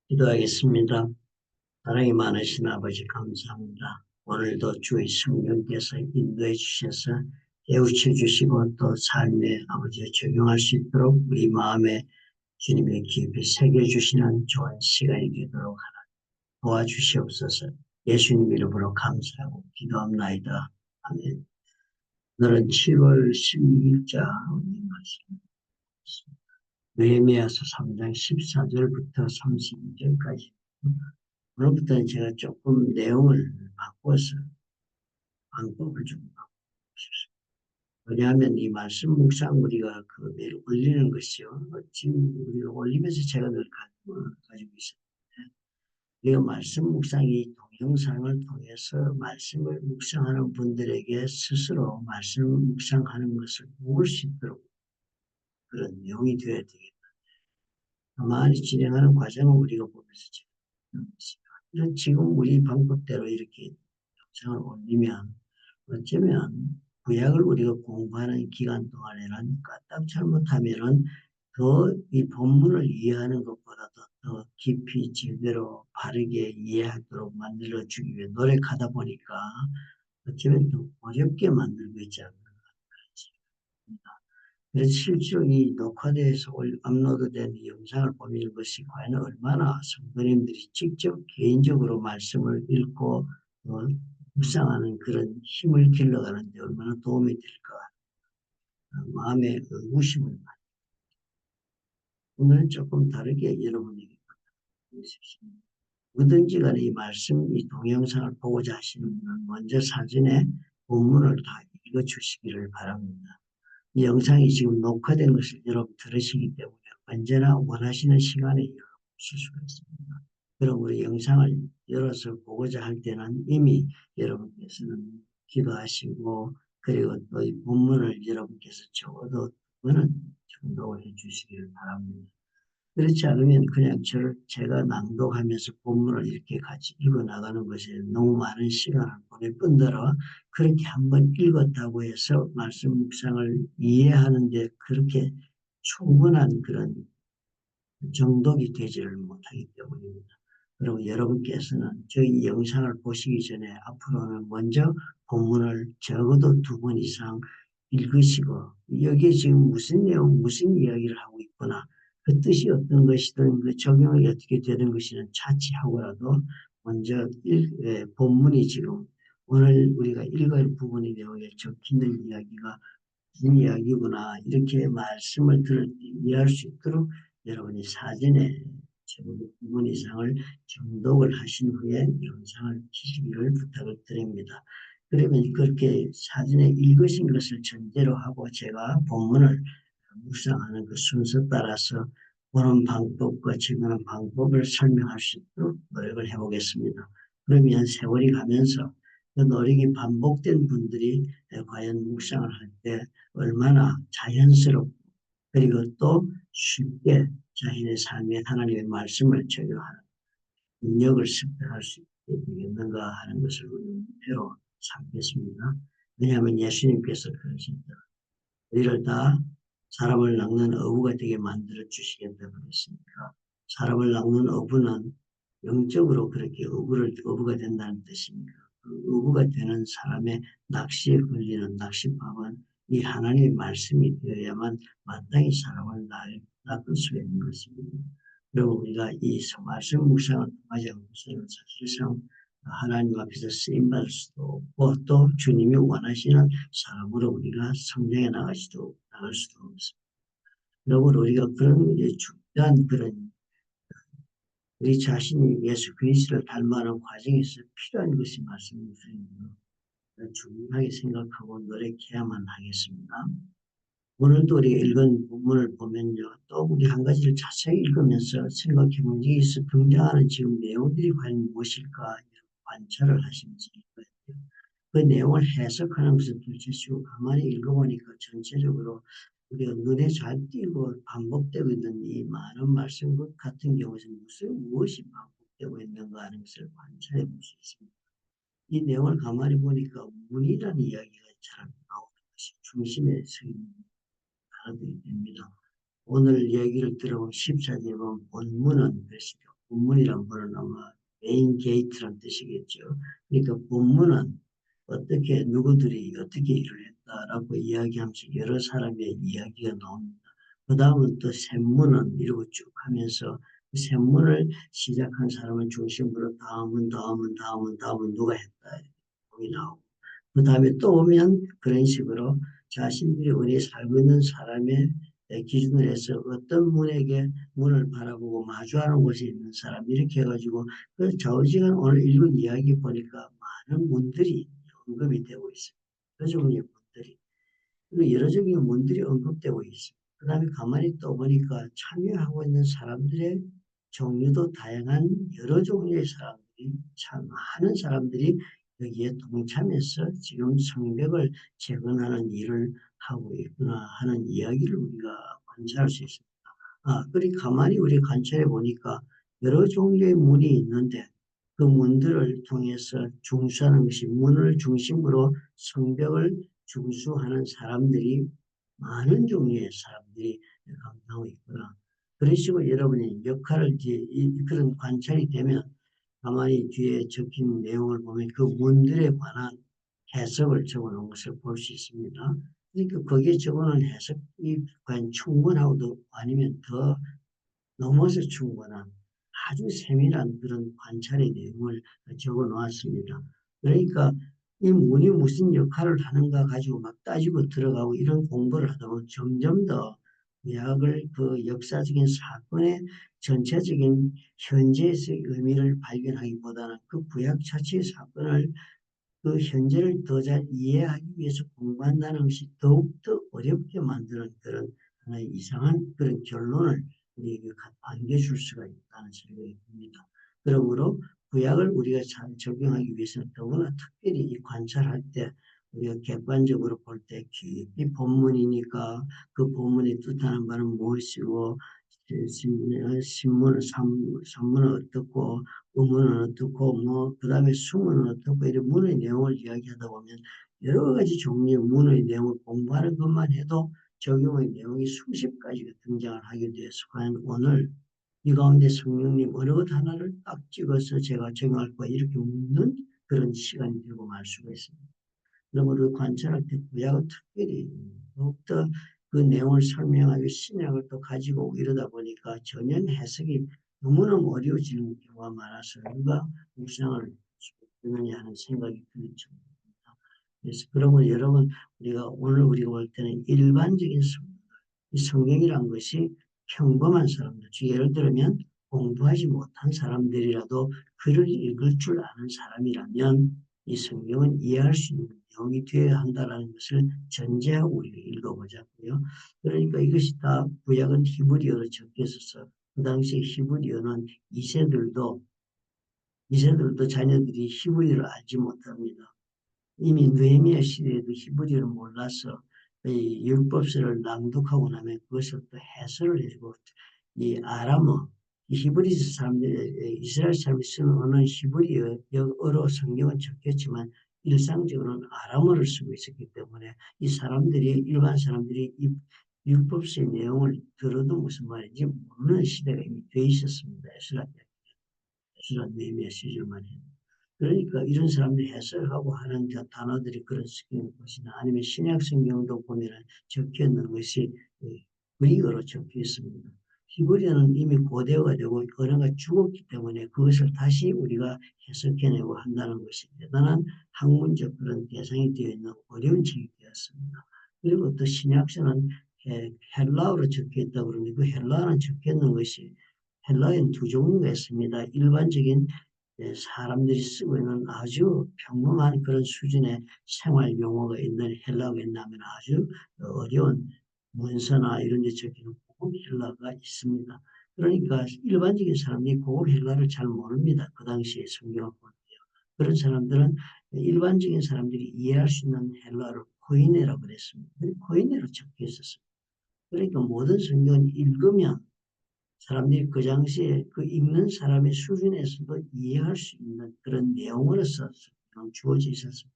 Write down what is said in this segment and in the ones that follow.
기도하겠습니다. 사랑이 많으신 아버지 감사합니다. 오늘도 주의 성령께서 인도해 주셔서 깨우쳐 주시고 또 삶에 아버지에 적용할 수 있도록 우리 마음에 주님의 깊이 새겨주시는 좋은 시간이 되도록 하나 도와주시옵소서. 예수님 이름으로 감사하고 기도합나이다. 아멘. 오늘은 7월 16일자 말씀. 느헤미야서 3장 14절부터 32절까지. 오늘부터는 제가 조금 내용을 바꿔서 방법을 좀 바꾸고 싶습니다. 왜냐하면 이 말씀 묵상 우리가 그 매일 올리는 것이요. 지금 우리가 올리면서 제가 늘 가지고 있었는데, 우리가 말씀 묵상이 동영상을 통해서 말씀을 묵상하는 분들에게 스스로 말씀 묵상하는 것을 모을 수 있도록 그런 내용이 되어야 되겠다. 가만히 진행하는 과정을 우리가 보면서 제가 이런 지금 우리 방법대로 이렇게 영상을 올리면 어쩌면 구약을 우리가 공부하는 기간 동안에는 까딱 잘못하면은 더 이 본문을 이해하는 것보다도 더 깊이 제대로 바르게 이해하도록 만들어주기 위해 노력하다 보니까 어쩌면 좀 어렵게 만들고 있지 않나 그런 생각입니다. 그래서 실제로 이 녹화돼서 업로드된 이 영상을 보면 이것이 과연 얼마나 성도님들이 직접 개인적으로 말씀을 읽고 묵상하는 그런 힘을 길러가는데 얼마나 도움이 될까 마음에 의구심을 많이. 오늘은 조금 다르게 여러분에게 부탁드리겠습니다. 뭐든지 간에 이 말씀, 이 동영상을 보고자 하시는 분은 먼저 사전에 본문을 다 읽어주시기를 바랍니다. 이 영상이 지금 녹화된 것을 여러분 들으시기 때문에 언제나 원하시는 시간에 열어보실 수가 있습니다. 그럼 우리 영상을 열어서 보고자 할 때는 이미 여러분께서는 기도하시고 그리고 또 이 본문을 여러분께서 적어도 그거는 정독을 해 주시기를 바랍니다. 그렇지 않으면 그냥 제가 낭독하면서 본문을 이렇게 같이 읽어 나가는 것에 너무 많은 시간을 보낼 뿐더러 그렇게 한번 읽었다고 해서 말씀 묵상을 이해하는데 그렇게 충분한 그런 정독이 되지를 못하기 때문입니다. 그리고 여러분께서는 저희 영상을 보시기 전에 앞으로는 먼저 본문을 적어도 2번 이상 읽으시고 여기에 지금 무슨 내용, 무슨 이야기를 하고 있구나 그 뜻이 어떤 것이든 그 적용이 어떻게 되는 것이든 차치하고라도 먼저 본문이 지금 오늘 우리가 읽을 부분의 내용에 적힌 이야기가 무슨 이야기구나 이렇게 말씀을 들을 때 이해할 수 있도록 여러분이 사전에 적어도 2번 이상을 정독을 하신 후에 영상을 키시기를 부탁을 드립니다. 그러면 그렇게 사전에 읽으신 것을 전제로 하고 제가 본문을 묵상하는 그 순서 따라서 보는 방법과 적용하는 방법을 설명할 수 있도록 노력을 해보겠습니다. 그러면 세월이 가면서 그 노력이 반복된 분들이 과연 묵상을 할 때 얼마나 자연스럽고 그리고 또 쉽게 자신의 삶에 하나님의 말씀을 적용하는 능력을 습득할 수 있게 되겠는가 하는 것을 우리 목표로 삼겠습니다. 왜냐하면 예수님께서 그러십니다. 우리를 다 사람을 낚는 어부가 되게 만들어 주시겠다고 그랬으니까 사람을 낚는 어부는 영적으로 그렇게 어부가 된다는 뜻입니다. 그 어부가 되는 사람의 낚시에 걸리는 낚싯밥은 이 하나님의 말씀이 되어야만 마땅히 사람을 낚을 수가 있는 것입니다. 그리고 우리가 이 말씀 묵상을 통하지 않고서는 사실상 하나님 앞에서 쓰임받을 수도 없고 또 주님이 원하시는 사람으로 우리가 성장해 나갈 수도 없습니다. 그러므로 우리가 그런 중요한 그런 우리 자신이 예수 그리스도를 닮아가는 과정에서 필요한 것이 말씀 묵상입니다. 중요하게 생각하고 노력해야만 하겠습니다. 오늘도 우리가 읽은 본문을 보면요. 또 우리 한 가지를 자세히 읽으면서 생각해 본 적이 있어 등장하는 지금 내용들이 과연 무엇일까 관찰을 하시면 좋을 거예요. 그 내용을 해석하는 것을 둘째치고 가만히 읽어보니까 전체적으로 우리가 눈에 잘 띄고 반복되고 있는 이 많은 말씀 같은 경우에는 무엇이 반복되고 있는가 하는 것을 관찰해 볼 수 있습니다. 이 내용을 가만히 보니까 문이라는 이야기가 잘 나오는 것이 중심에 서 있는 단어들이 됩니다. 오늘 얘기를 들어보면 14절에 보면 본문은 그것이죠. 본문이란 말은 아마 메인 게이트란 뜻이겠죠. 그러니까 본문은 어떻게 누구들이 어떻게 일을 했다라고 이야기하면서 여러 사람의 이야기가 나옵니다. 그 다음은 또 샘문은 이러고 쭉 하면서 그 샘문을 시작한 사람을 중심으로 다음은 누가 했다 이렇게 나오고 그 다음에 또 오면 그런 식으로 자신들이 어디에 살고 있는 사람의 기준을 해서 어떤 문을 바라보고 마주하는 곳에 있는 사람 이렇게 해가지고 그 좌우지간 오늘 읽은 이야기 보니까 많은 문들이 언급이 되고 있습니다. 여러 종류의 문들이. 그리고 여러 종류의 문들이 언급되고 있습니다. 그 다음에 가만히 또 보니까 참여하고 있는 사람들의 종류도 다양한 여러 종류의 사람들이 참 많은 사람들이 여기에 동참해서 지금 성벽을 재건하는 일을 하고 있구나 하는 이야기를 우리가 관찰할 수 있습니다. 그리 가만히 우리 관찰해 보니까 여러 종류의 문이 있는데 그 문들을 통해서 중수하는 것이 문을 중심으로 성벽을 중수하는 사람들이 많은 종류의 사람들이 감당하고 있구나. 그런 식으로 여러분이 역할을 그런 관찰이 되면 가만히 뒤에 적힌 내용을 보면 그 문들에 관한 해석을 적어놓은 것을 볼 수 있습니다. 그러니까 거기에 적어놓은 해석이 과연 충분하고도 아니면 더 넘어서 충분한 아주 세밀한 그런 관찰의 내용을 적어 놓았습니다. 그러니까 이 문이 무슨 역할을 하는가 가지고 막 따지고 들어가고 이런 공부를 하다 보면 점점 더 구약을 그 역사적인 사건의 전체적인 현재에서의 의미를 발견하기보다는 그 구약 자체의 사건을 그 현재를 더 잘 이해하기 위해서 공부한다는 것이 더욱더 어렵게 만드는 그런 하나의 이상한 그런 결론을 우리에게 안겨줄 수가 있다는 생각이 듭니다. 그러므로 구약을 우리가 잘 적용하기 위해서는 더구나 특별히 이 관찰할 때 우리가 객관적으로 볼 때 깊이 본문이니까 그 본문이 뜻하는 바는 무엇이고 신문은 산문은 어떻고 의문은 어떻고 그 다음에 수문은 어떻고 이런 문의 내용을 이야기하다 보면 여러 가지 종류의 문의 내용을 공부하는 것만 해도 적용의 내용이 수십 가지가 등장을 하게 되어서 과연 오늘 이 가운데 성령님 어느 것 하나를 딱 찍어서 제가 적용할 거야 이렇게 묻는 그런 시간이 되고 말 수가 있습니다. 그러므로 관찰할 때 구약은 특별히 더욱더 그 내용을 설명하기 신약을 또 가지고 오고 이러다 보니까 전혀 해석이 너무너무 어려워지는 경우가 많아서 누가 묵상을 하느냐 하는 생각이 드는 정도입니다. 그래서 그러면 여러분 오늘 우리가 볼 때는 일반적인 이 성경이란 것이 평범한 사람들, 예를 들면 공부하지 못한 사람들이라도 글을 읽을 줄 아는 사람이라면 이 성경은 이해할 수 있는 내용이 되어야 한다는 것을 전제하고 우리가 읽어보자고요. 그러니까 이것이 다 구약은 히브리어로 적혀 있어서 그 당시 히브리어는 이세들도 자녀들이 히브리어를 알지 못합니다. 이미 느헤미야 시대에도 히브리어를 몰라서 이 율법서를 낭독하고 나면 그것을 또 해설을 해주고 이 아람어, 이 히브리 사람들, 이스라엘 사람이 쓰는 언어는 히브리어로 성경은 적혔지만 일상적으로는 아람어를 쓰고 있었기 때문에 이 사람들이 일반 사람들이 이 율법서의 내용을 들어도 무슨 말인지 모르는 시대가 이미 돼 있었습니다. 에스라 느헤미야 시절만 해도. 그러니까 이런 사람들이 해석하고 하는 단어들이 그런 성경 것이나 아니면 신약 성경도 보면은 적혀 있는 것이 그리어로 적혀 있습니다. 히브리어는 이미 고대어가 되고 언어가 죽었기 때문에 그것을 다시 우리가 해석해내고 한다는 것이 대단한 학문적 그런 대상이 되어 있는 어려운 책이 되었습니다. 그리고 또 신약서는 헬라어로 적혀 있다고 그러는데 그 헬라어는 적혀 있는 것이 헬라어에는 두 종류가 있습니다. 일반적인 사람들이 쓰고 있는 아주 평범한 그런 수준의 생활 용어가 있는 헬라어가 있다면 아주 어려운 문서나 이런 데 적히는 고급 헬라어가 있습니다. 그러니까 일반적인 사람이 고급 헬라어를 잘 모릅니다. 그 당시에 성경을 볼 때요. 그런 사람들은 일반적인 사람들이 이해할 수 있는 헬라어를 코이네라고 그랬습니다. 코이네로 적혀 있었습니다. 그러니까 모든 성경을 읽으면 사람들이 그 당시에 그 읽는 사람의 수준에서도 이해할 수 있는 그런 내용으로서 주어져 있었습니다.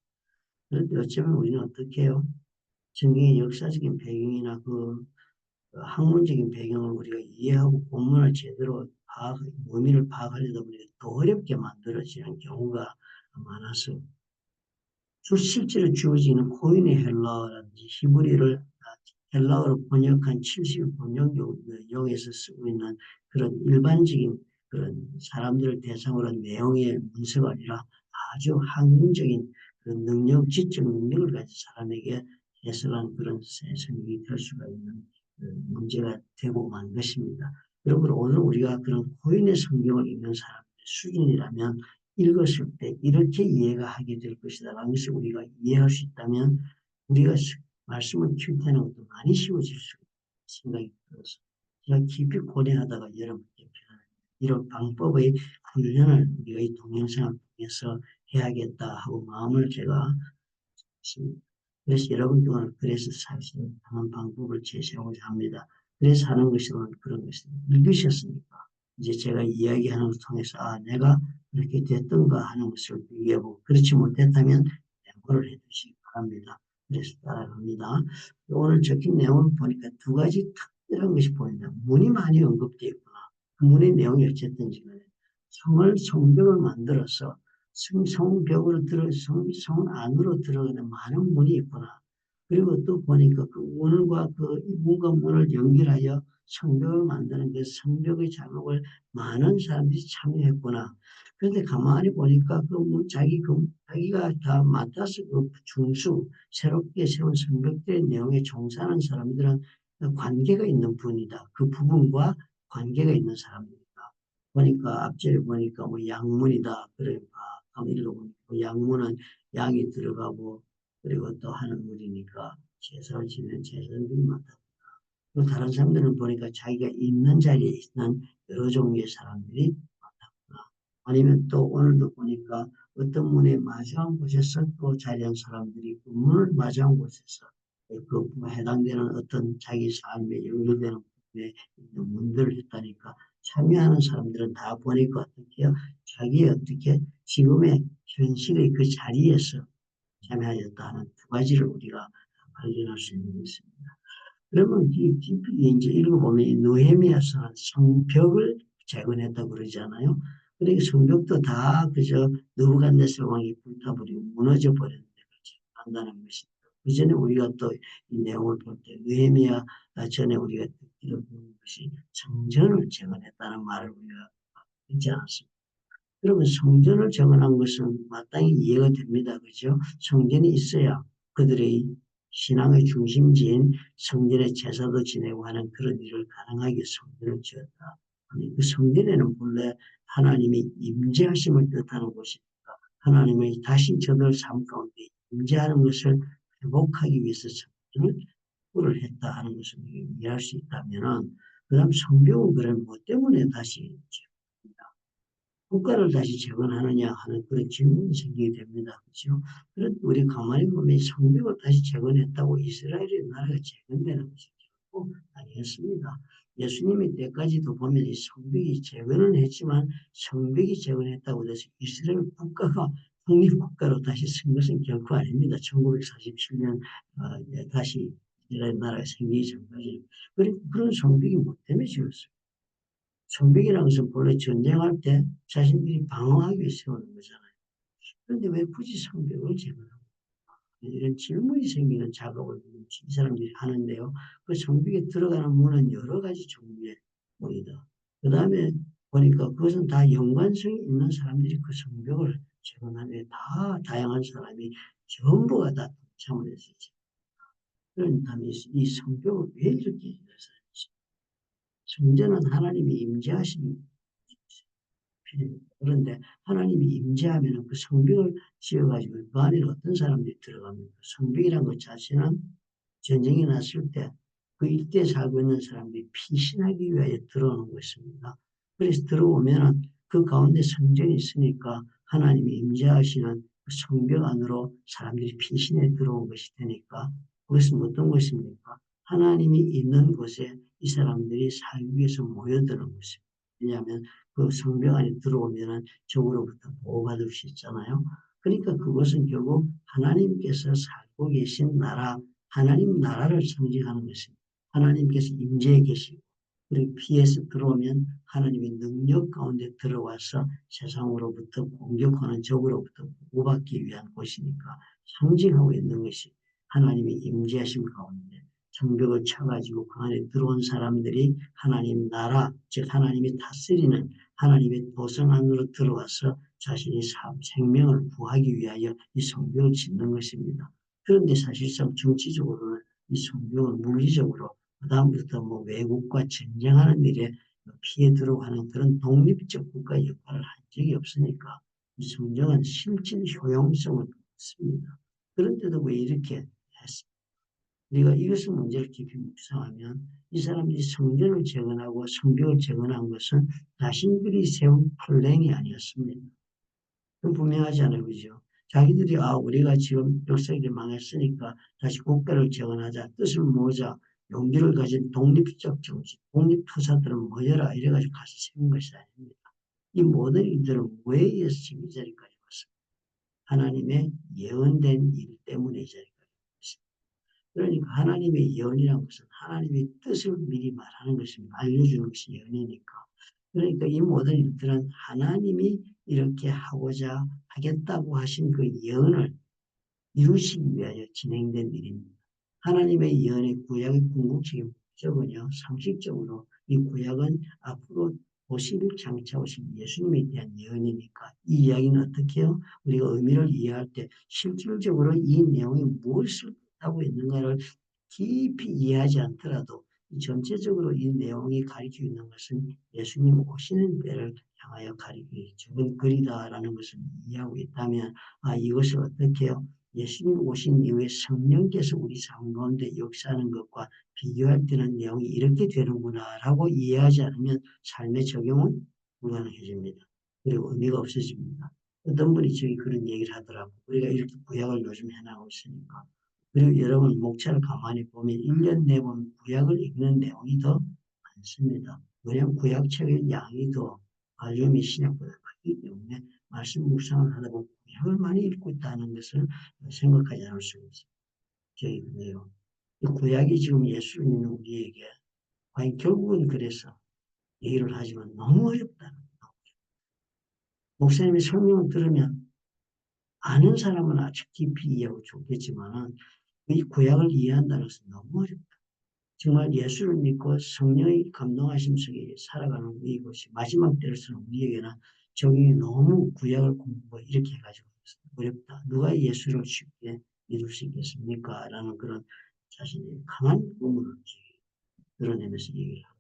그런데 어쩌면 우리는 어떻게 해요? 성경의 역사적인 배경이나 그 학문적인 배경을 우리가 이해하고 본문을 제대로 의미를 파악하려다 보니까 더 어렵게 만들어지는 경우가 많아서 실제로 주어지는 코인의 헬라어라든지 히브리를 헬라어로 번역한 70 번역용에서 쓰고 있는 그런 일반적인 그런 사람들을 대상으로 한 내용의 문서가 아니라 아주 학문적인 그런 능력, 지적 능력을 가진 사람에게 해석한 그런 성경이 될 수가 있는 문제가 되고 만 것입니다. 여러분, 오늘 우리가 그런 코인의 성경을 읽는 사람의 수준이라면 읽었을 때 이렇게 이해가 하게 될 것이다라는 것을 우리가 이해할 수 있다면 우리가 말씀을 킬 때는 것도 많이 쉬워질 수 있는 생각이 들어서 제가 깊이 고뇌하다가 여러분께 이런 방법의 훈련을 우리가 이 동영상을 통해서 해야겠다 하고 마음을 제가 했습니다. 그래서 여러분께 오늘 그래서 사실 하는 방법을 제시하고자 합니다. 그래서 하는 것이 오늘 그런 것입니다. 읽으셨으니까 이제 제가 이야기하는 것을 통해서 내가 그렇게 됐던가 하는 것을 비교해보고 그렇지 못했다면 메모를 해두시기 바랍니다. 그래서 따라갑니다. 오늘 적힌 내용을 보니까 두 가지 특별한 것이 보인다. 문이 많이 언급되어 있구나. 그 문의 내용이 어쨌든지 간에 성벽을 만들어서 성벽으로 성 안으로 들어가는 많은 문이 있구나. 그리고 또 보니까 그 문과 그 문과 문을 연결하여 성벽을 만드는 그 성벽의 작업을 많은 사람들이 참여했구나. 그런데 가만히 보니까 자기가 다 맡아서 그 새롭게 세운 성벽들의 내용에 종사하는 사람들은 관계가 있는 분이다. 그 부분과 관계가 있는 사람들이다. 보니까 앞절에 보니까 뭐 양문이다. 그러니까 한번 읽어보니까 양문은 양이 들어가고 그리고 또 하늘물이니까 제사를 지내는 제사장들이 많다. 또 다른 사람들은 보니까 자기가 있는 자리에 있는 여러 종류의 사람들이 많다구나. 아니면 또 오늘도 보니까 어떤 문에 마주한 곳에서 또 자리한 사람들이 그 문을 마주한 곳에서 그 해당되는 어떤 자기 삶에 연결되는 부분에 있는 문들을 했다니까 참여하는 사람들은 다 보니까 어떻게요? 자기의 어떻게 지금의 현실의 그 자리에서 참여하였다 하는 두 가지를 우리가 발견할 수 있는 것입니다. 그러면 깊이 이제 읽어보면 이 느헤미야서는 성벽을 재건했다고 그러잖아요. 그러니까 성벽도 다 그저 느부갓네살 왕이 불타버리고 무너져 버렸는데 한다는 것입니다. 그 전에 우리가 또 이 내용을 볼 때 느헤미야 전에 우리가 듣기로 본 것이 성전을 재건했다는 말을 우리가 듣지 않았습니다. 그러면 성전을 정언한 것은 마땅히 이해가 됩니다. 그죠? 성전이 있어야 그들의 신앙의 중심지인 성전의 제사도 지내고 하는 그런 일을 가능하게 성전을 지었다. 아니, 그 성전에는 본래 하나님이 임재하심을 뜻하는 곳이니까 하나님의 다시 저들 삶 가운데 임재하는 것을 회복하기 위해서 성전을 확보를 했다 하는 것을 이해할 수 있다면 그 다음 성경은 그럼 뭐 때문에 다시 국가를 다시 재건하느냐 하는 그런 질문이 생기게 됩니다. 그렇죠? 그런데 우리 가만히 보면 성벽을 다시 재건했다고 이스라엘의 나라가 재건되는 것이 결코 아니었습니다. 예수님의 때까지도 보면 이 성벽이 재건은 했지만 성벽이 재건했다고 해서 이스라엘 국가가 독립국가로 다시 쓴 것은 결코 아닙니다. 1947년 다시 이스라엘 나라가 생기기 전까지. 그런 성벽이 뭐 때문에 지었어요? 성벽이라는 것은 본래 전쟁할 때 자신들이 방어하기 위해 세우는 거잖아요. 그런데 왜 굳이 성벽을 제거하고 이런 질문이 생기는 작업을 이 사람들이 하는데요. 그 성벽에 들어가는 문은 여러 가지 종류의 문이다. 그 다음에 보니까 그것은 다 연관성이 있는 사람들이 그 성벽을 재건하는데 다 다양한 사람이 전부가 다 동참을 했었지. 그런다면 이 성벽을 왜 이렇게 했어요? 성전은 하나님이 임재하시는 필요합니다. 그런데 하나님이 임재하면 그 성벽을 지어가지고 그 안에 어떤 사람들이 들어갑니까? 성벽이라는 것 자체는 전쟁이 났을 때 그 일대에 살고 있는 사람들이 피신하기 위하여 들어오는 것입니다. 그래서 들어오면은 그 가운데 성전이 있으니까 하나님이 임재하시는 그 성벽 안으로 사람들이 피신해 들어온 것이 되니까 그것은 어떤 것입니까? 하나님이 있는 곳에 이 사람들이 살기 위해서 모여드는 것입니다. 왜냐하면 그 성벽 안에 들어오면은 적으로부터 보호받을 수 있잖아요. 그러니까 그것은 결국 하나님께서 살고 계신 나라, 하나님 나라를 상징하는 것입니다. 하나님께서 임재해 계시고 그리고 피해서 들어오면 하나님의 능력 가운데 들어와서 세상으로부터 공격하는 적으로부터 보호받기 위한 곳이니까 상징하고 있는 것이 하나님의 임재하심 가운데 성벽을 쳐가지고 그 안에 들어온 사람들이 하나님 나라, 즉 하나님이 다스리는 하나님의 도성 안으로 들어와서 자신의 생명을 구하기 위하여 이 성벽을 짓는 것입니다. 그런데 사실상 정치적으로는 이 성벽은 물리적으로 그다음부터 뭐 외국과 전쟁하는 일에 피해 들어가는 그런 독립적 국가 역할을 한 적이 없으니까 이 성경은 실질 효용성은 없습니다. 그런데도 왜 이렇게 했습니까? 우리가 이것을 문제를 깊이 묵상하면 이 사람들이 성전을 재건하고 성벽을 재건한 것은 자신들이 세운 플랜이 아니었습니다. 그건 분명하지 않아요, 그죠? 자기들이 우리가 지금 역사가 망했으니까 다시 국가를 재건하자, 뜻을 모으자, 용기를 가진 독립적 정치, 독립투사들은 모여라 이래가지고 가서 세운 것이 아닙니다. 이 모든 일들은 왜 의해서 지금 이 자리까지 왔습니까? 하나님의 예언된 일 때문에 이 자리까지 왔습니다. 그러니까 하나님의 예언이라는 것은 하나님의 뜻을 미리 말하는 것입니다. 알려주는 것이 예언이니까. 그러니까 이 모든 일들은 하나님이 이렇게 하고자 하겠다고 하신 그 예언을 이루시기 위하여 진행된 일입니다. 하나님의 예언의 구약의 궁극적인 목적은요, 상식적으로 이 구약은 앞으로 오실 장차 오실 예수님에 대한 예언이니까 이 이야기는 어떻게 해요? 우리가 의미를 이해할 때 실질적으로 이 내용이 무엇을 하고 있는가를 깊이 이해하지 않더라도 전체적으로 이 내용이 가리키고 있는 것은 예수님 오시는 때를 향하여 가리키 적은 글이다라는 것을 이해하고 있다면 이것을 어떻게 해요? 예수님 오신 이후에 성령께서 우리 삶 가운데 역사하는 것과 비교할 때는 내용이 이렇게 되는구나라고 이해하지 않으면 삶의 적용은 불가능해집니다. 그리고 의미가 없어집니다. 어떤 분이 저기 그런 얘기를 하더라고. 우리가 이렇게 구약을 요즘 해나가고 있으니까. 그리고 여러분 목차를 가만히 보면 1년 내보면 구약을 읽는 내용이 더 많습니다. 왜냐하면 구약책의 양이 더 발륨이 신약보다 크기 때문에 말씀 묵상을 하다 보면 구약을 많이 읽고 있다는 것을 생각하지 않을 수가 있습니다. 저희 그래요. 이 구약이 지금 예수를 믿는 우리에게 과연 결국은 그래서 얘기를 하지만 너무 어렵다는 거예요. 목사님의 설명을 들으면 아는 사람은 아주 깊이 이해하고 좋겠지만 이 구약을 이해한다는 것은 너무 어렵다. 정말 예수를 믿고 성령의 감동하심 속에 살아가는 우리 것이 마지막 때로서는 우리에게는 적용이 너무 구약을 공부하고 이렇게 해가지고 어렵다. 누가 예수를 쉽게 믿을 수 있겠습니까? 라는 그런 자신의 강한 의문을 드러내면서 얘기를 하고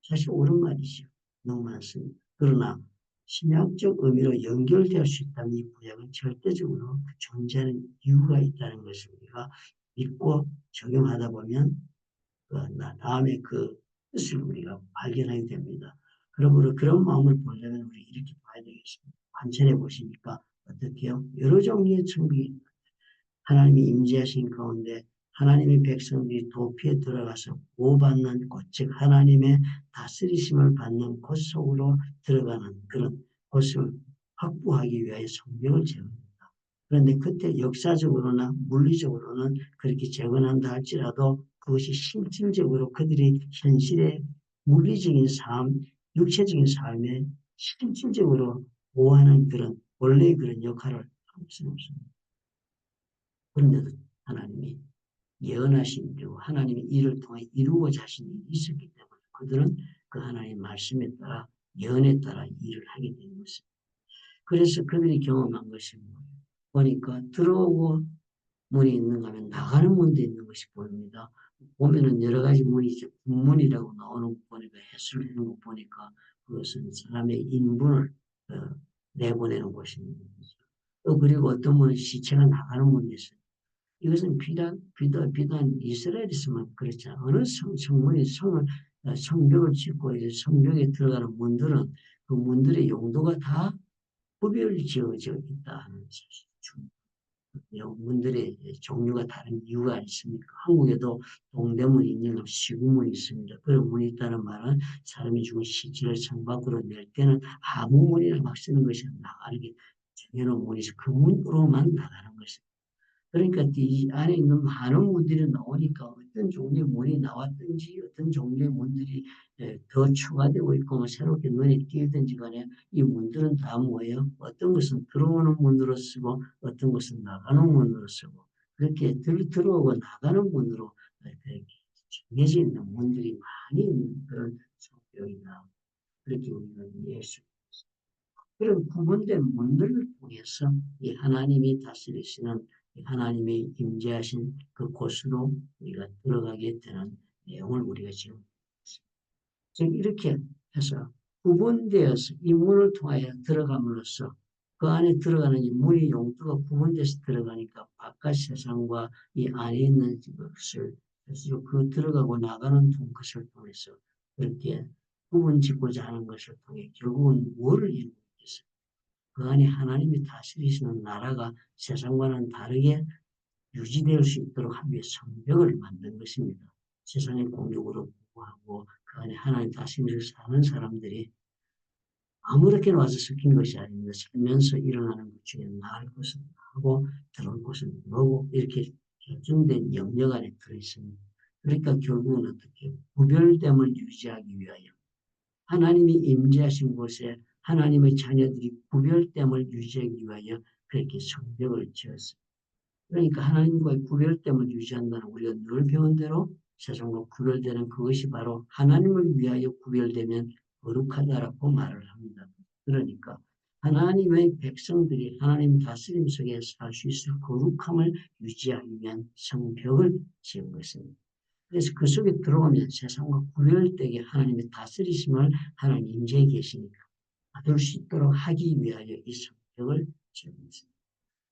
사실 옳은 말이죠. 너무 많습니다. 그러나 신약적 의미로 연결될 수 있다면 이 구약은 절대적으로 존재하는 이유가 있다는 것을 우리가 믿고 적용하다 보면 다음에 그 뜻을 우리가 발견하게 됩니다. 그러므로 그런 마음을 보려면 우리 이렇게 봐야 되겠습니다. 관찰해 보시니까 어떻게요? 여러 종류의 천국이 하나님이 임재하신 가운데 하나님의 백성들이 도피에 들어가서 보호받는 곳, 즉 하나님의 다스리심을 받는 곳 속으로 들어가는 그런 곳을 확보하기 위하여 성벽을 재건합니다. 그런데 그때 역사적으로나 물리적으로는 그렇게 재건한다 할지라도 그것이 실질적으로 그들이 현실의 물리적인 삶, 육체적인 삶에 실질적으로 보호하는 그런 원래의 그런 역할을 할 수는 없습니다. 그런데도 하나님이 예언하신 그리고 하나님의 일을 통해 이루고자 하신 일이 있었기 때문에 그들은 그 하나님의 말씀에 따라 예언에 따라 일을 하게 된 것입니다. 그래서 그들이 경험한 것이 뭐예요? 보니까 들어오고 문이 있는가 하면 나가는 문도 있는 것이 보입니다. 보면은 여러 가지 문이 이제 문이라고 나오는 거 보니까 해설을 하는 거 보니까 그것은 사람의 인분을 내보내는 곳입니다. 또 그리고 어떤 문은 시체가 나가는 문이 있어요. 이것은 비단 이스라엘에서만 그렇지 않아요. 어느 성문이 성벽을 짓고 이제 성벽에 들어가는 문들은 그 문들의 용도가 다 구별지어져 있다 하는 사실. 문들의 종류가 다른 이유가 있습니까? 한국에도 동대문이 있는 시구문이 있습니다. 그런 문이 있다는 말은 사람이 죽은 시체를 성 밖으로 낼 때는 아무 문이나 막 쓰는 것이 나가는 게 정해놓은 문이죠. 그 문으로만 나가는 것입니다. 그러니까 이 안에 있는 많은 문들이 나오니까 어떤 종류의 문이 나왔든지 어떤 종류의 문들이 더 추가되고 있고 뭐 새롭게 눈에 띄든지 간에 이 문들은 다 뭐예요? 어떤 것은 들어오는 문으로 쓰고 어떤 것은 나가는 문으로 쓰고 그렇게 들어오고 나가는 문으로 이렇게 정해져 있는 문들이 많이 있는 그런 성격이다. 그렇게 우리가 이해할 수 그런 구분된 문들을 통해서 이 하나님이 다스리시는 이 하나님의 임재하신 그 곳으로 우리가 들어가게 되는 내용을 우리가 지금 즉 이렇게 해서 구분되어서 이 문을 통하여 들어감으로써 그 안에 들어가는 이 문의 용도가 구분돼서 들어가니까 바깥 세상과 이 안에 있는 것을 그래서 그 들어가고 나가는 것을 통해서 그렇게 구분 짓고자 하는 것을 통해 결국은 뭐를 이루고 있겠어요? 그 안에 하나님이 다스리시는 나라가 세상과는 다르게 유지될 수 있도록 하기 위해 성벽을 만든 것입니다. 세상의 공격으로 보호하고 그 안에 하나님 다스리면서 사는 사람들이 아무렇게나 와서 섞인 것이 아닙니다. 살면서 일어나는 것 중에 나을 것은 나하고 들어올 것은 들어오고 이렇게 결정된 영역 안에 들어있습니다. 그러니까 결국은 어떻게 구별됨을 유지하기 위하여 하나님이 임재하신 곳에 하나님의 자녀들이 구별됨을 유지하기 위하여 그렇게 성벽을 지었습니다. 그러니까 하나님과의 구별됨을 유지한다는 우리가 늘 배운 대로 세상과 구별되는 그것이 바로 하나님을 위하여 구별되면 거룩하다라고 말을 합니다. 그러니까 하나님의 백성들이 하나님 다스림 속에 살 수 있을 거룩함을 유지하기 위한 성벽을 지은 것입니다. 그래서 그 속에 들어오면 세상과 구별되게 하나님의 다스리심을 하나님 임재해 계시니까 받을 수 있도록 하기 위하여 이 성벽을 지은 것입니다.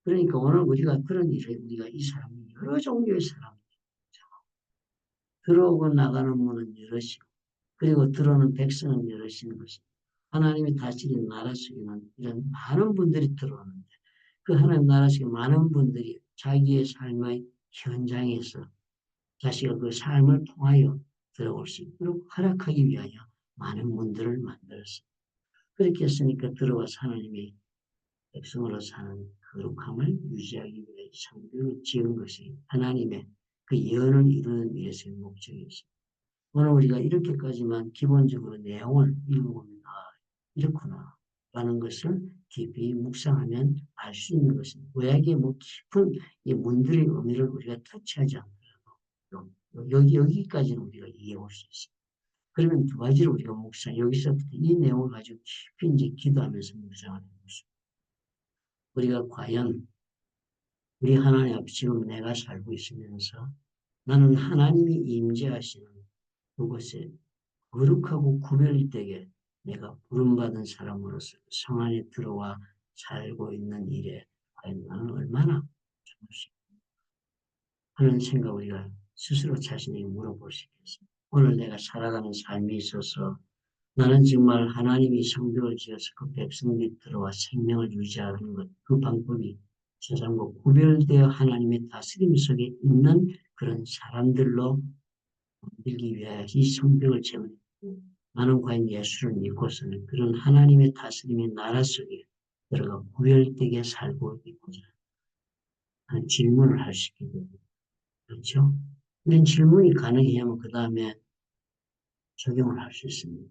그러니까 오늘 우리가 그런 일에 우리가 이 사람이 여러 종류의 사람 들어오고 나가는 문은 여럿이고 그리고 들어오는 백성은 여럿인 것입니다. 하나님이 다스리는 나라 속에는 이런 많은 분들이 들어오는데 그 하나님 나라 속에 많은 분들이 자기의 삶의 현장에서 자식의 그 삶을 통하여 들어올 수 있도록 허락하기 위하여 많은 문들을 만들었습니다. 그렇게 했으니까 들어와서 하나님의 백성으로 사는 거룩함을 유지하기 위해 성벽을 지은 것이 하나님의 그 예언을 이루는 위해서의 목적이었습니다. 오늘 우리가 이렇게까지만 기본적으로 내용을 읽어보면 이렇구나 라는 것을 깊이 묵상하면 알 수 있는 것입니다. 구약의 뭐 깊은 이 문들의 의미를 우리가 터치하지 않더라도 여기까지는 우리가 이해할 수 있습니다. 그러면 두 가지를 우리가 여기서부터 이 내용을 가지고 깊이 이제 기도하면서 묵상을 해보십니다. 우리가 과연 우리 하나님 앞에 지금 내가 살고 있으면서 나는 하나님이 임재하시는 그곳에 거룩하고 구별되게 내가 부름받은 사람으로서 성 안에 들어와 살고 있는 일에 과연 나는 얼마나 참을 수 있는가 하는 생각 우리가 스스로 자신에게 물어볼 수 있겠습니다. 오늘 내가 살아가는 삶이 있어서 나는 정말 하나님이 성벽을 지어서 그 백성들이 들어와 생명을 유지하는 것, 그 방법이 세상과 구별되어 하나님의 다스림 속에 있는 그런 사람들로 만들기 위하여 이 성벽을 세우는 나는 과연 예수를 믿고서는 그런 하나님의 다스림의 나라 속에 들어가 구별되게 살고 있고자 하는 질문을 할 수 있게 됩니다. 그렇죠? 이런 질문이 가능해야만 그 다음에 적용을 할 수 있습니다.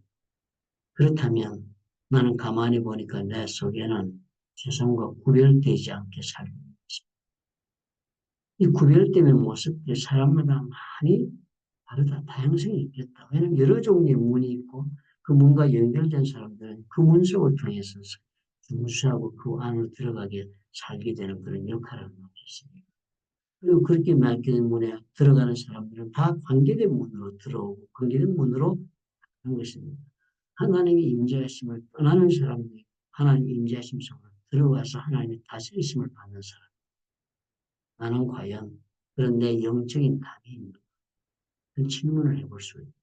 그렇다면 나는 가만히 보니까 내 속에는 세상과 구별되지 않게 살고 있습니다. 이 구별되는 모습들이 사람마다 많이 다르다. 다양성이 있겠다. 왜냐하면 여러 종류의 문이 있고 그 문과 연결된 사람들은 그 문 속을 통해서 중수하고 그 안으로 들어가게 살게 되는 그런 역할을 하고 있습니다. 그리고 그렇게 맡기는 문에 들어가는 사람들은 다 관계된 문으로 들어오고 관계된 문으로 하는 것입니다. 하나님의 임재하심을 떠나는 사람들이 하나님의 임재하심 속으로 들어와서 하나님의 다스리심을 받는 사람. 나는 과연 그런 내 영적인 답이 있는가? 그 질문을 해볼 수 있습니다.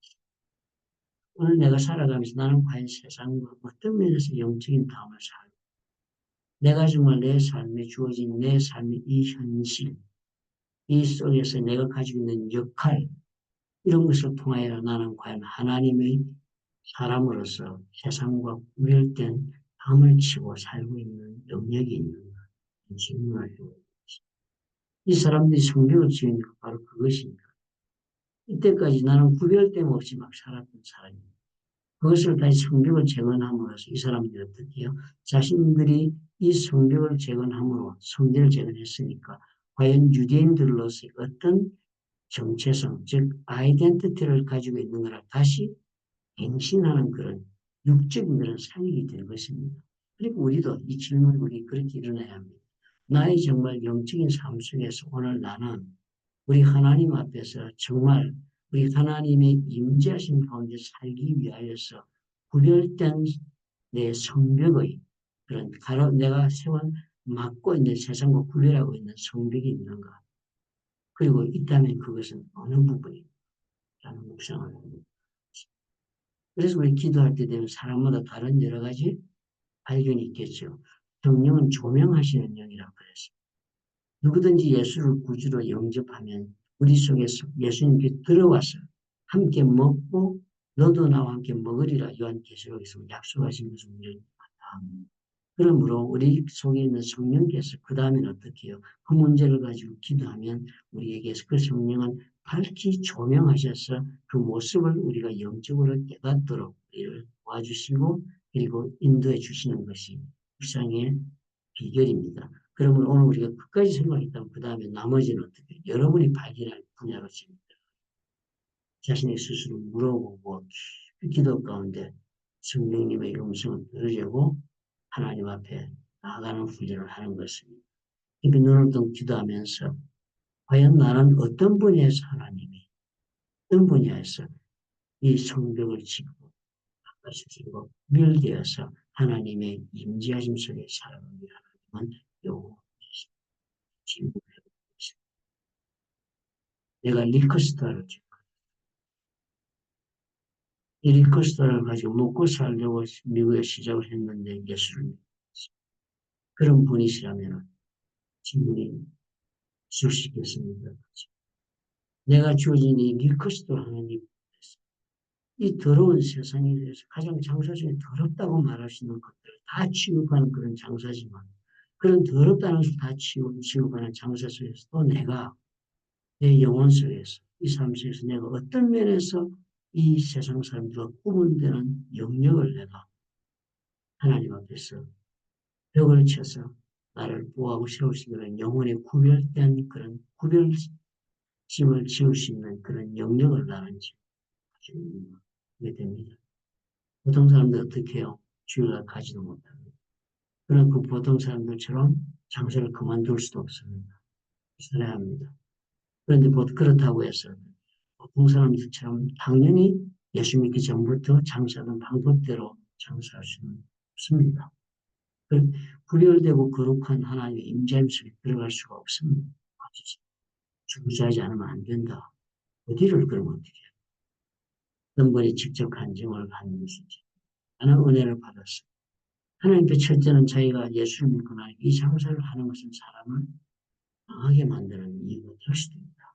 오늘 내가 살아가면서 나는 과연 세상과 어떤 면에서 영적인 답을 살고 내가 정말 내 삶에 주어진 내 삶의 이 현실, 이 속에서 내가 가지고 있는 역할 이런 것을 통하여 나는 과연 하나님의 사람으로서 세상과 구별된 담을 치고 살고 있는 영역이 있는가 질문을 해보겠습니다. 이 사람들이 성벽을 지으니까 바로 그것입니다. 이때까지 나는 구별됨 없이 막 살았던 사람입니다. 그것을 다시 성벽을 재건함으로써 이 사람들이 어떻게 해요? 자신들이 이 성벽을 재건함으로 성전을 재건했으니까 과연 유대인들로서의 어떤 정체성, 즉 아이덴티티를 가지고 있는 거라 다시 갱신하는 그런 육적인 그런 사역이 될 것입니다. 그리고 우리도 이 질문이 우리 그렇게 일어나야 합니다. 나의 정말 영적인 삶 속에서 오늘 나는 우리 하나님 앞에서 정말 우리 하나님의 임재하신 가운데 살기 위하여서 구별된 내 성벽의 그런 내가 세원 맡고 있는 세상과 구별하고 있는 성벽이 있는가? 그리고 있다면 그것은 어느 부분인가라는 묵상을 합니다. 그래서 우리 기도할 때 되면 사람마다 다른 여러 가지 발견이 있겠죠. 성령은 조명하시는 영이라고 그랬어요. 누구든지 예수를 구주로 영접하면 우리 속에서 예수님께 들어와서 함께 먹고 너도 나와 함께 먹으리라 요한계시록에서 약속하신 것을 우리는 받아합니다. 그러므로 우리 속에 있는 성령께서 그 다음엔 어떻게 해요? 그 문제를 가지고 기도하면 우리에게 그 성령은 밝히 조명하셔서 그 모습을 우리가 영적으로 깨닫도록 우리를 도와주시고 그리고 인도해 주시는 것이 불상의 비결입니다. 그러면 오늘 우리가 끝까지 생각했다면 그 다음에 나머지는 어떻게 여러분이 발견할 분야로 지금 자신의 스스로 물어보고 기도 가운데 성령님의 음성을 들으려고 하나님 앞에 나아가는 훈련을 하는 것입니다. 이렇게 눈을 뜨고 기도하면서 과연 나는 어떤 분야에서 하나님이 어떤 분야에서 이 성벽을 짓고 스스로 멸되어서 하나님의 임재하심 속에 살아가는 하나님은 영원히 내가 리커스터를 이 리커스터를 가지고 먹고 살려고 미국에 시작을 했는데 예수를 믿었어요. 그런 분이시라면 질문이 있을 수 있겠습니다. 내가 주어진 이 리커스터 하나님 이 더러운 세상에 대해서 가장 장사 중에 더럽다고 말할 수 있는 것들을 다 취급하는 그런 장사지만 그런 더럽다는 것을 다 취급하는 장사 속에서도 내가 내 영혼 속에서 이 삶 속에서 내가 어떤 면에서 이 세상 사람들과 구분되는 영역을 내가 하나님 앞에서 벽을 쳐서 나를 보호하고 세울 수 있는 영혼의 구별된 그런 구별심을 지을 수 있는 그런 영역을 나는 가지게 됩니다. 보통 사람들 어떻게 해요? 주일날 가지도 못합니다. 그러나 그 보통 사람들처럼 장사를 그만둘 수도 없습니다. 살아야 합니다. 그런데 그렇다고 해서 보통 사람들처럼 당연히 예수 믿기 전부터 장사하는 방법대로 장사할 수는 없습니다. 구별되고 거룩한 하나님의 임재임 속에 들어갈 수가 없습니다. 중사하지 않으면 안 된다. 어디를 그러면 어떻게 해요? 어떤 분이 직접 간증을 하는 것이지. 나는 은혜를 받았어. 하나님께 첫째는 자기가 예수를 믿고 나니까 이 장사를 하는 것은 사람을 망하게 만드는 이유가 될 수도 있다.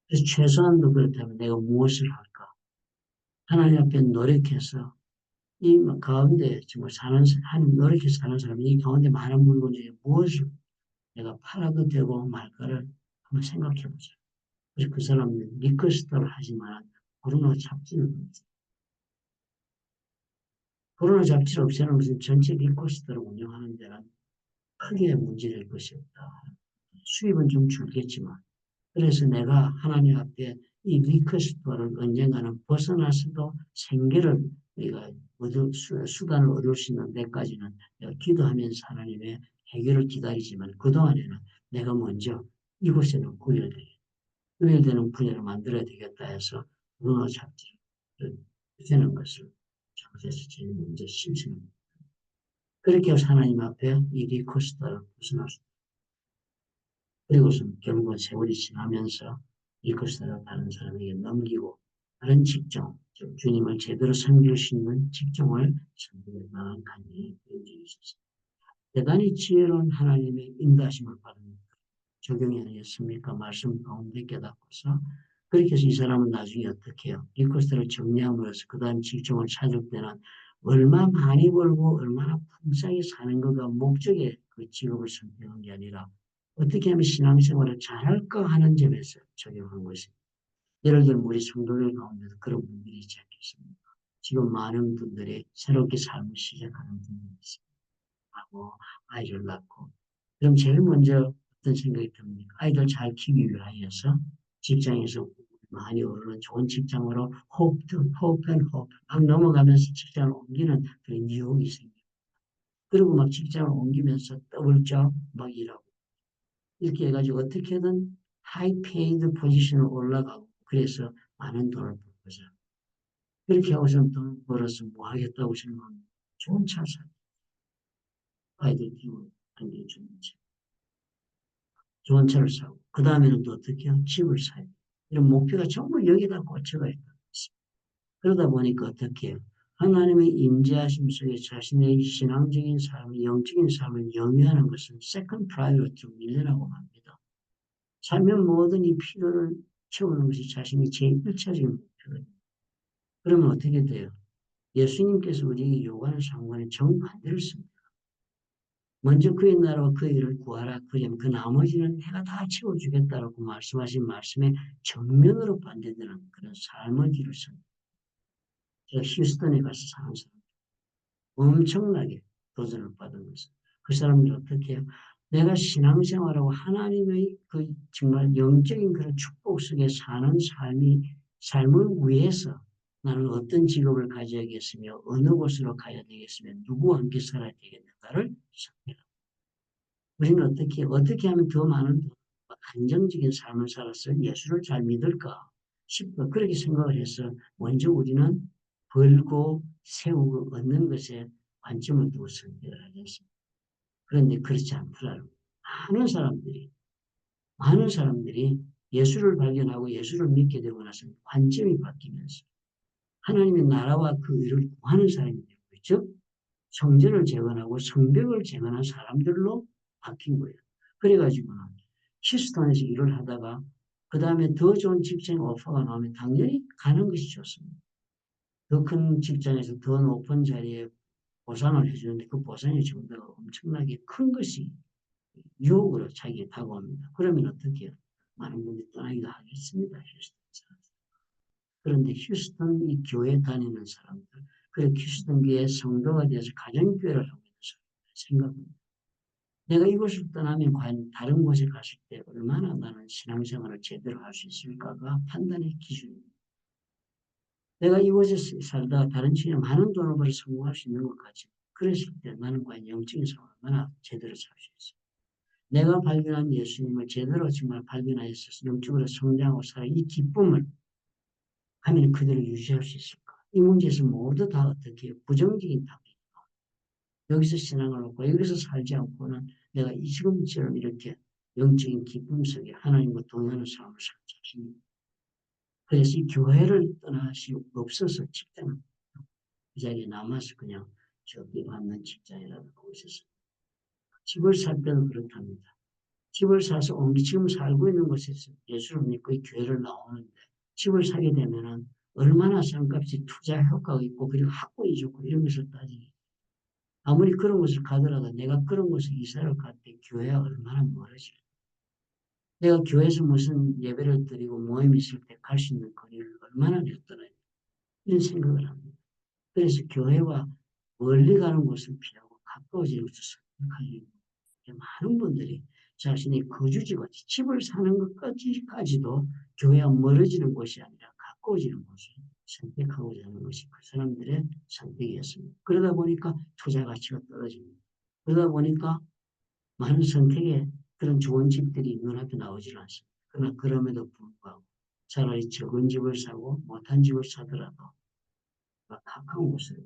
그래서 최소한도 그렇다면 내가 무엇을 할까? 하나님 앞에 노력해서 이 가운데 정말 노력해서 사는 사람이 이 가운데 많은 물건 중에 무엇을 내가 팔아도 되고 말까를 한번 생각해 보자. 그래서 그 사람은 리퀘스트를 하지만 코로나 잡지는 없어요. 코로나 잡지를 없애는 것은 전체 리퀘스트를 운영하는 데는 크게 문제될 것이 없다. 수입은 좀 줄겠지만 그래서 내가 하나님 앞에 이 리퀘스트를 언젠가는 벗어나서도 생계를 우리가 수단을 얻을 수 있는 데까지는 내가 기도하면서 하나님의 해결을 기다리지만 그동안에는 내가 먼저 이곳에는 구별되는 분야를 만들어야 되겠다 해서 문화 잡지를 되는 것을 장세에서 제일 먼저 실천합니다. 그렇게 해서 하나님 앞에 이 리퀘스트를 벗어날 수 그리고서 결국은 세월이 지나면서 이것을 다른 사람에게 넘기고 다른 직종, 즉 주님을 제대로 섬길 수 있는 직종을 선택해 나간 간증이 되어지고 있습니다. 대단히 지혜로운 하나님의 인도하심을 받은 적용이 아니겠습니까? 말씀 가운데 깨닫고서 그렇게 해서 이 사람은 나중에 어떻게 해요? 리코스트를 정리함으로써 그 다음 직종을 찾을 때는 얼마 많이 벌고 얼마나 풍성하게 사는 것가 목적에 그 직업을 선택한 게 아니라 어떻게 하면 신앙생활을 잘할까 하는 점에서 적용한 것입니다. 예를 들면 우리 성도들 가운데도 그런 분들이 있지 않겠습니까? 지금 많은 분들이 새롭게 삶을 시작하는 분들이 있습니다. 하고 아이를 낳고 그럼 제일 먼저 어떤 생각이 듭니까? 아이들 잘 키우기 위하여서 직장에서 많이 오르는 좋은 직장으로 호흡 막 넘어가면서 직장을 옮기는 그런 유혹이 생겨요. 그리고 막 직장을 옮기면서 더블 막 일하고 이렇게 해가지고 어떻게든 하이 페이드 포지션에 올라가고 그래서 많은 돈을 벌 거죠. 그렇게 하고서 돈 벌어서 뭐 하겠다고 생각하면 좋은 차 사, 아이들 키우고 안겨주는 차, 좋은 차를 사고 그 다음에는 또 어떻게 해요? 집을 사요. 이런 목표가 전부 여기다 꽂혀가 있다. 그러다 보니까 어떻게 해요? 하나님의 임재하심 속에 자신의 신앙적인 삶, 영적인 삶을 영위하는 것은 세컨드 프라이어티로 밀려나고 맙니다. 삶의 모든 이 필요를 채우는 것이 자신의 제1차적인 목표거든요. 그러면 어떻게 돼요? 예수님께서 우리에게 요구하는 상관은 정반대를 씁니다. 먼저 그의 나라와 그의 일을 구하라. 그러면 그 나머지는 해가 다 채워주겠다라고 말씀하신 말씀에 정면으로 반대되는 그런 삶의 길을 씁니다. 제가 휴스턴에 가서 사는 사람 엄청나게 도전을 받은 것은 그 사람들이 어떻게 해요? 내가 신앙생활하고 하나님의 그 정말 영적인 그런 축복 속에 사는 삶을 위해서 나는 어떤 직업을 가져야겠으며 어느 곳으로 가야 되겠으며 누구와 함께 살아야 되겠는가를 생각해요. 우리는 어떻게 하면 더 많은 안정적인 삶을 살아서 예수를 잘 믿을까 싶어 그렇게 생각을 해서 먼저 우리는 벌고 세우고 얻는 것에 관점을 두고 선택을 하겠습니다. 그런데 그렇지 않더라고요. 많은 사람들이 예수를 발견하고 예수를 믿게 되고 나서 관점이 바뀌면서 하나님의 나라와 그 의를 구하는 사람이 되고 있죠. 성전을 재건하고 성벽을 재건한 사람들로 바뀐 거예요. 그래가지고는 휴스턴에서 일을 하다가 그 다음에 더 좋은 직장 오퍼가 나오면 당연히 가는 것이 좋습니다. 더 큰 직장에서 더 높은 자리에 보상을 해주는데 그 보상의 정도가 엄청나게 큰 것이 유혹으로 자기에 다가옵니다. 그러면 어떻게 해요? 많은 분들이 떠나기도 하겠습니다. 휴스턴에서. 그런데 휴스턴 이 교회 다니는 사람들, 그리고 휴스턴 교회 성도가 되어서 가정교회를 하고 있는 사람들 생각합니다. 내가 이곳을 떠나면 과연 다른 곳에 갔을 때 얼마나 나는 신앙생활을 제대로 할 수 있을까가 판단의 기준입니다. 내가 이곳에 살다가 다른 지역에 많은 돈을 벌어 성공할 수 있는 것 같지. 그랬을 때 나는 과연 영적인 생활을 얼마나 제대로 살 수 있을까. 내가 발견한 예수님을 제대로 정말 발견하여서 영적으로 성장하고 살아 이 기쁨을 하면 그대로 유지할 수 있을까? 이 문제에서 모두 다 어떻게 부정적인 답이 여기서 신앙을 얻고 여기서 살지 않고는 내가 이 지금처럼 이렇게 영적인 기쁨 속에 하나님과 동행하는 삶을 살 자신이 그래서 이 교회를 떠나시 없어서 직장 그 자리에 남아서 그냥 저기 받는 직장이라도 하고 있었어요. 집을 살 때는 그렇답니다. 집을 사서 지금 살고 있는 곳에서 예수를 믿고 이 교회를 나오는데 집을 사게 되면은 얼마나 땅값이 투자 효과가 있고 그리고 학구이 좋고 이런 것을 따지기 아무리 그런 곳을 가더라도 내가 그런 곳에 이사를 갈 때 교회와 얼마나 멀어질까. 내가 교회에서 무슨 예배를 드리고 모임이 있을 때 갈 수 있는 거리를 얼마나 냈더라 이런 생각을 합니다. 그래서 교회와 멀리 가는 곳을 피하고 가까워지는 곳을 선택하려고 많은 분들이 자신의 거주지와 집을 사는 것까지도 교회와 멀어지는 곳이 아니라 가까워지는 곳을 선택하고자 하는 것이 그 사람들의 선택이었습니다. 그러다 보니까 투자 가치가 떨어집니다. 그러다 보니까 많은 선택에 그런 좋은 집들이 눈앞에 나오질 않습니다. 그러나 그럼에도 불구하고 차라리 적은 집을 사고 못한 집을 사더라도 가까운 곳을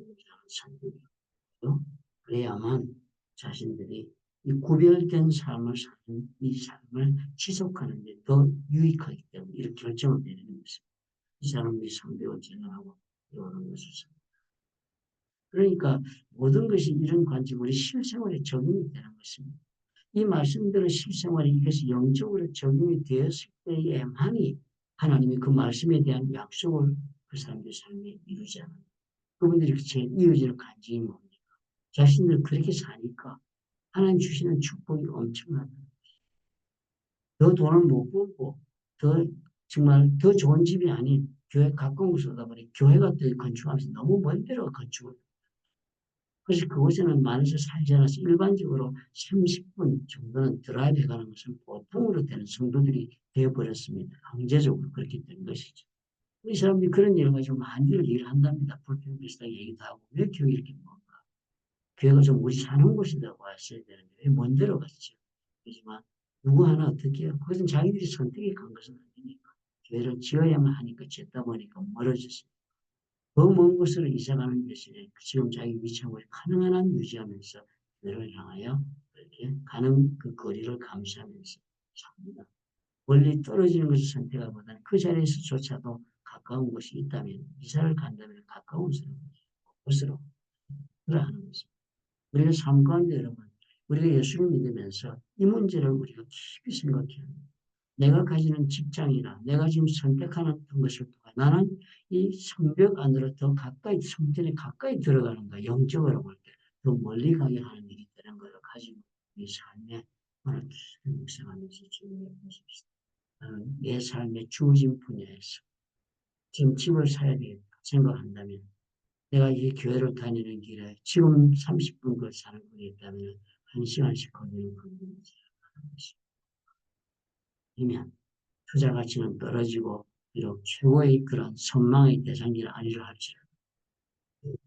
선택이죠. 그래야만 자신들이 이 구별된 삶을 사는 이 삶을 지속하는 데 더 유익하기 때문에 이렇게 결정을 내리는 것입니다. 이 사람들이 상대와 제어하고 이러는 것을. 그러니까 모든 것이 이런 관점, 우리 실생활에 적용이 되는 것입니다. 이 말씀대로 실생활에 이것이 영적으로 적용이 되었을 때에만이 하나님이 그 말씀에 대한 약속을 그 사람들 삶에 이루지 않아요. 그분들이 제 이어지는 간증이 뭡니까? 자신들 그렇게 사니까 하나님 주시는 축복이 엄청나다. 더 돈을 못 벌고 더 정말 더 좋은 집이 아닌 교회 가까운 곳에 오다 보니 교회가 또 건축하면서 너무 먼 데로 건축을. 그래서 그곳에는 많이서 살지 않아서 일반적으로 30분 정도는 드라이브 가는 것은 보통으로 되는 성도들이 되어버렸습니다. 강제적으로 그렇게 된 것이죠. 이 사람들이 그런 일을 가지고 많이들 일을 한답니다. 불평비슷하게 얘기도 하고 왜 교회 이렇게 뭔가 교회가 좀 우리 사는 곳이라고 왔어야 되는데 왜 먼 데로 갔죠. 그렇지만 누구 하나 어떻게 해요? 그것은 자기들이 선택이 간 것은 아니니까 교회를 지어야만 하니까 짓다 보니까 멀어졌어요. 더 먼 곳으로 이사 가는 대신에 지금 자기 위치하고 가능한 한 유지하면서 교회를 향하여 이렇게 가는 그 거리를 감시하면서 삽니다. 멀리 떨어지는 것을 선택하기보다는 그 자리에서조차도 가까운 곳이 있다면 이사를 간다면 가까운 곳으로 하는 것입니다. 우리가 삶 가운데 여러분 우리가 예수를 믿으면서 이 문제를 우리가 깊이 생각해야 합니다. 내가 가지는 직장이나 내가 지금 선택하는 것을 통해 나는 이 성벽 안으로 더 가까이 성전에 가까이 들어가는가 영적으로 볼 때 더 멀리 가게 하는 일이 되는 것을 가지고 이 삶에 오늘 깊이 묵상하면서 주님의 보십시오. 나는 내 삶의 주어진 분야에서 지금 집을 사야 되겠다 생각한다면 내가 이 교회를 다니는 길에 지금 30분 걸 사는 거리 있다면 1시간씩 걸리는 거리를 생각하는 것이 이면 투자 가치는 떨어지고 비록 최고의 그런 선망의 대상이 아니라 할지라도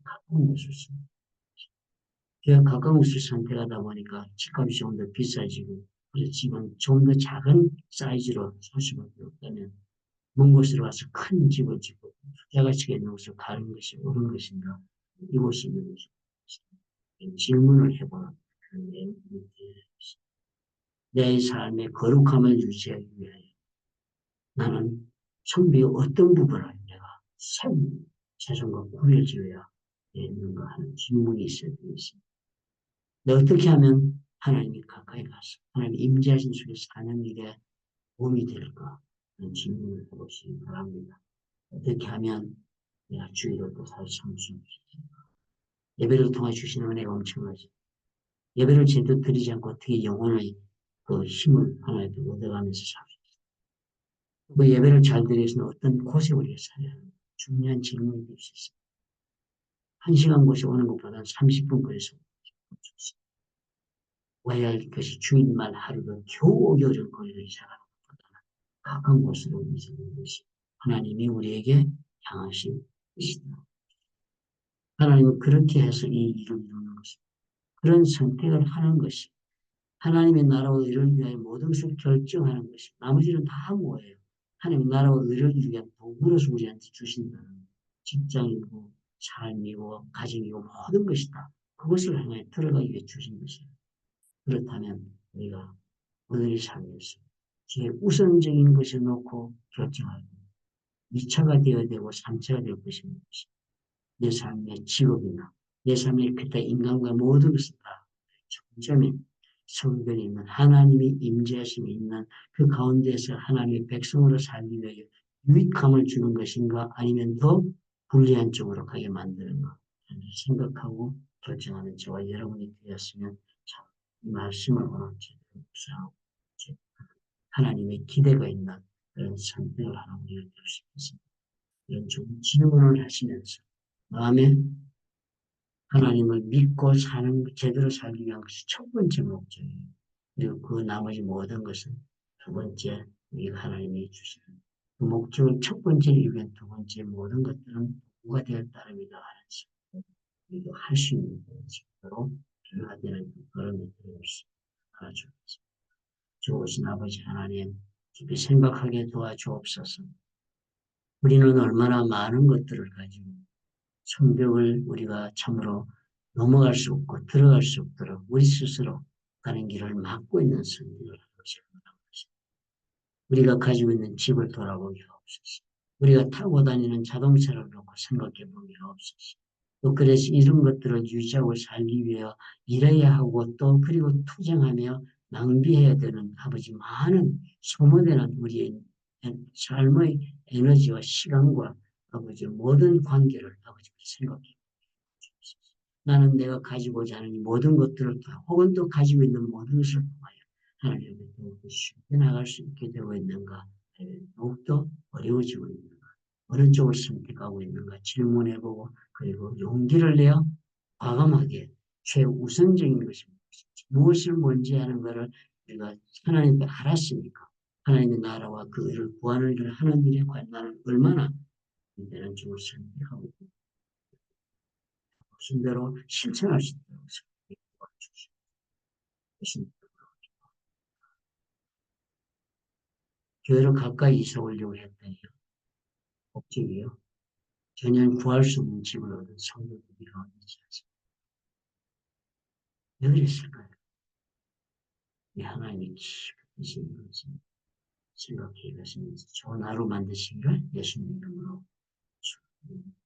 가까운 곳을 씁니다. 교회 가까운 곳을 선택하다 보니까 집값이 좀 더 비싸지고 그래서 집은 좀 더 작은 사이즈로 살 수밖에 없다면 먼 곳으로 가서 큰 집을 짓고 투자 가치가 있는 곳을 가는 것이 옳은 것인가 이곳이 있는 것인가 질문을 해보는 그런 내 삶의 거룩함을 유지하기 위하여 나는 성비의 어떤 부분을 내가 새로운 재성과 구별지어야 되는가 하는 질문이 있어야 되겠습니다. 어떻게 하면 하나님이 가까이 가서 하나님 임재하신 속에 사는 일에 도움이 될까 하는 질문을 해보시기 바랍니다. 어떻게 하면 내가 주의를 또 잘 삼을 수 있을까? 예배를 통해 주시는 은혜가 엄청나지. 예배를 제대로 드리지 않고 어떻게 영혼의 그 힘을 하나님께 얻어가면서 살수 있을까? 그 예배를 잘 드리기 위해서는 어떤 곳에 우리가 살아야 하는 중요한 질문이 될 수 있습니다. 1시간 곳에 오는 것보다는 30분 거리에서 와야 할 것이 주일날 하루도 겨우 오기 어려운 거리를 시작하는 것보다는 가까운 곳으로 이사하는 것이 하나님이 우리에게 향하신 것이다. 하나님은 그렇게 해서 이 일을 이루는 것입니다. 그런 선택을 하는 것이 하나님의 나라와 의를 위하여 모든 것을 결정하는 것이 나머지는 다 뭐예요? 하나님의 나라와 의를 위해 도구로서 우리한테 주신다는 직장이고 삶이고 가정이고 모든 것이다. 그것을 향해 들어가기 위해 주신 것이에요. 그렇다면 우리가 오늘의 삶에서 제일 우선적인 것을 놓고 결정하고 2차가 되어야 되고 3차가 될 것입니다. 내 삶의 직업이나 내 삶의 그때 인간과 모든 것을 다 점점에 성전에 있는 하나님이 임재하심이 있는 그 가운데서 하나님의 백성으로 살기 위해 유익함을 주는 것인가 아니면 더 불리한 쪽으로 가게 만드는가 생각하고 결정하는 저와 여러분이 되었으면 참 이 말씀을 오늘 제대로 묵상하고 하나님의 기대가 있는 그런 선택을 하는 우리가 될 수 있습니다. 이런 좋은 질문을 하시면서 마음에 하나님을 믿고 사는, 제대로 살기 위한 것이 첫 번째 목적이에요. 그리고 그 나머지 모든 것은 두 번째, 우리가 하나님이 주시는 그 목적을 첫 번째를 이루면 두 번째 모든 것들은 도구가 되어 따릅니다. 하는 우리도 할 수 있는 정도로 변화되는 걸음이 되어 있습니다. 알아주옵소서. 좋으신 아버지 하나님, 깊이 생각하게 도와주옵소서. 우리는 얼마나 많은 것들을 가지고 성벽을 우리가 참으로 넘어갈 수 없고 들어갈 수 없도록 우리 스스로 가는 길을 막고 있는 성벽을 하고 싶은 것입니다. 우리가 가지고 있는 집을 돌아보게 하옵소서. 우리가 타고 다니는 자동차를 놓고 생각해 보게 하옵소서. 또 그래서 이런 것들을 유지하고 살기 위해 일해야 하고 또 그리고 투쟁하며 낭비해야 되는 아버지 많은 소모되는 우리의 삶의 에너지와 시간과 아버지 모든 관계를 아버지 생각해 주옵소서. 나는 내가 가지고자 하는 이 모든 것들을 다 혹은 또 가지고 있는 모든 것을 통하여 하나님께 더욱더 쉽게 나갈 수 있게 되고 있는가? 아니면 더욱더 어려워지고 있는가? 어느 쪽을 선택하고 있는가? 질문해보고 그리고 용기를 내어 과감하게 최우선적인 것이 무엇을 먼저 하는 것을 우리가 하나님께 알았으니까 하나님의 나라와 그 일을 구하는 일을 하는 일에 관한 나는 얼마나 이제는 쪽을 선택하고 순대로 실천할 수 있도록 도와주시옵소서. 교회를 가까이 이사 오려고 했더니 목적이요. 전혀 구할 수 없는 집을 얻은 성도들이라 있지 않습니까? 왜 그랬을까요? 이 하나님이 깊으신 것이 생각해 보시면서 좋은 하루 만드신 걸 예수님 이름으로 축복합니다.